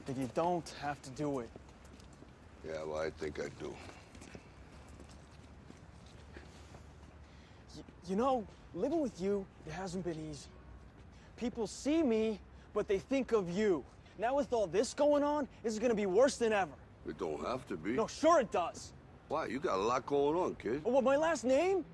that you don't have to do it. Yeah, well, I think I do. You know, living with you, it hasn't been easy. People see me, but they think of you. Now with all this going on, this is gonna be worse than ever. It don't have to be. No, sure it does. Why? You got a lot going on, kid. What, my last name?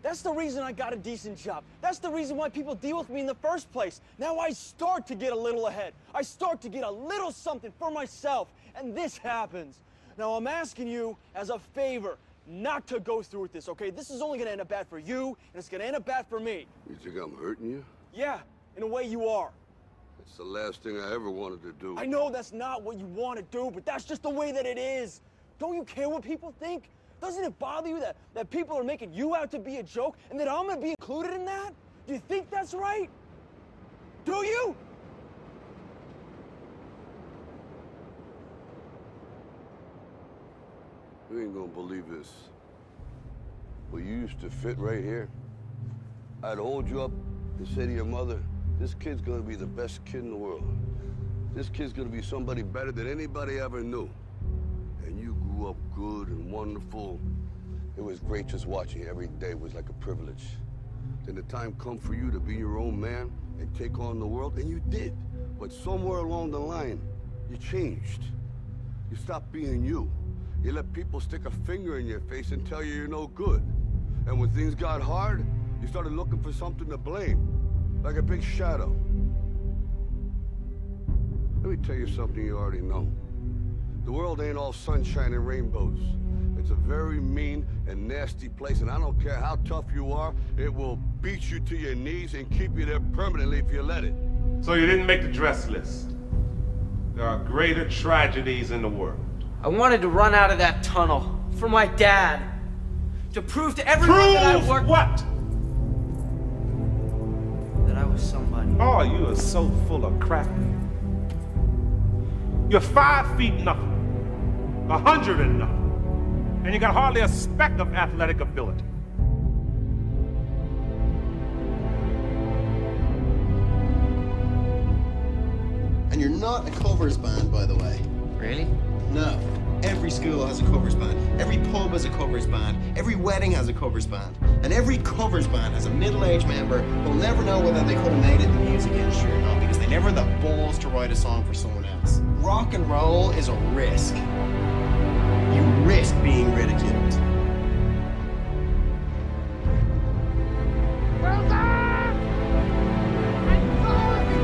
That's the reason I got a decent job. That's the reason why people deal with me in the first place. Now I start to get a little ahead. I start to get a little something for myself, and this happens. Now I'm asking you as a favor not to go through with this, okay? This is only gonna end up bad for you, and it's gonna end up bad for me. You think I'm hurting you? Yeah, in a way you are. It's the last thing I ever wanted to do. I know that's not what you want to do, but that's just the way that it is. Don't you care what people think? Doesn't it bother you that people are making you out to be a joke and that I'm gonna be included in that? Do you think that's right? Do you? You ain't gonna believe this. Well, you used to fit right here. I'd hold you up and say to your mother, this kid's gonna be the best kid in the world. This kid's gonna be somebody better than anybody ever knew. And you grew up good and wonderful. It was great just watching you every day. It was like a privilege. Then the time come for you to be your own man and take on the world, and you did. But somewhere along the line, you changed. You stopped being you. You let people stick a finger in your face and tell you you're no good. And when things got hard, you started looking for something to blame, like a big shadow. Let me tell you something you already know. The world ain't all sunshine and rainbows. It's a very mean and nasty place, and I don't care how tough you are, it will beat you to your knees and keep you there permanently if you let it. So you didn't make the dress list. There are greater tragedies in the world. I wanted to run out of that tunnel for my dad. To prove to everyone that I worked... what? That I was somebody. Oh, you are so full of crap. You're 5 feet nothing, 100 and nothing, and you got hardly a speck of athletic ability. And you're not a covers band, by the way. Really? No. Every school has a covers band. Every pub has a covers band. Every wedding has a covers band. And every covers band has a middle-aged member who'll never know whether they could have made it in the music industry or not because they never had the balls to write a song for someone else. Rock and roll is a risk. You risk being ridiculed. Well done! I'm sorry!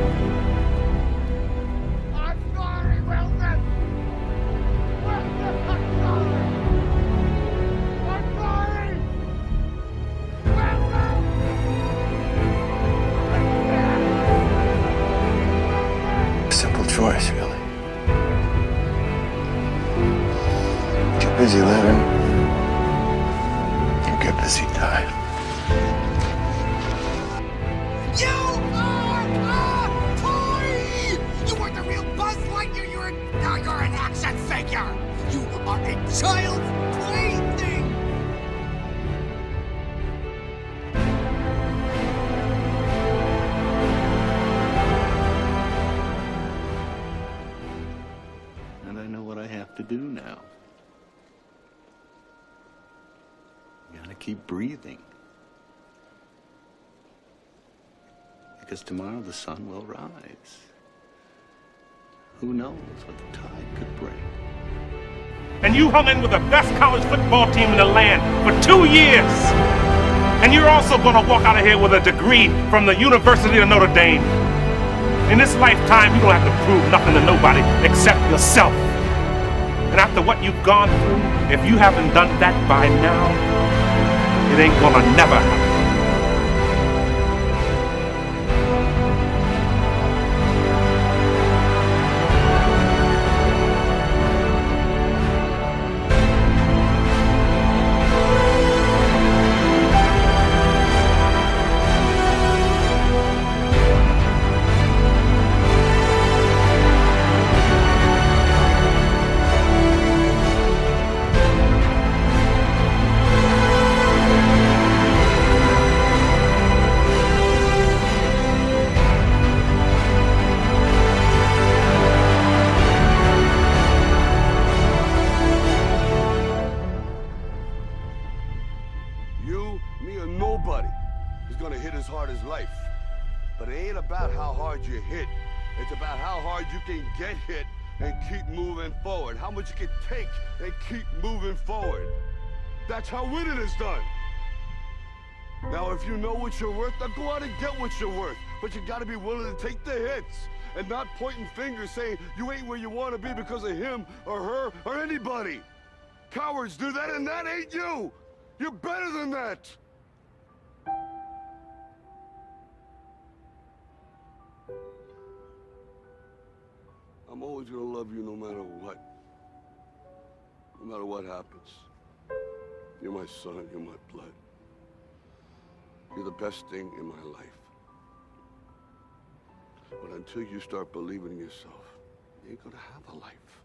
I'm sorry, Wilson! Wilson, I'm sorry! I'm sorry! Wilson! A simple choice, really. Get busy living, or get busy dying. You are a toy! You weren't the real Buzz Lightyear, you're an action figure! You are a child's plaything! And I know what I have to do now. I gotta keep breathing. Because tomorrow the sun will rise. Who knows what the tide could bring? And you hung in with the best college football team in the land for 2 years. And you're also gonna walk out of here with a degree from the University of Notre Dame. In this lifetime, you don't have to prove nothing to nobody except yourself. And after what you've gone through, if you haven't done that by now, it ain't gonna never happen. hard you hit. It's about how hard you can get hit and keep moving forward. How much you can take and keep moving forward. That's how winning is done. Now, if you know what you're worth, then go out and get what you're worth. But you gotta be willing to take the hits and not pointing fingers saying you ain't where you want to be because of him or her or anybody. Cowards do that, and that ain't you. You're better than that. I'm always gonna love you no matter what. No matter what happens. You're my son, you're my blood. You're the best thing in my life. But until you start believing in yourself, you ain't gonna have a life.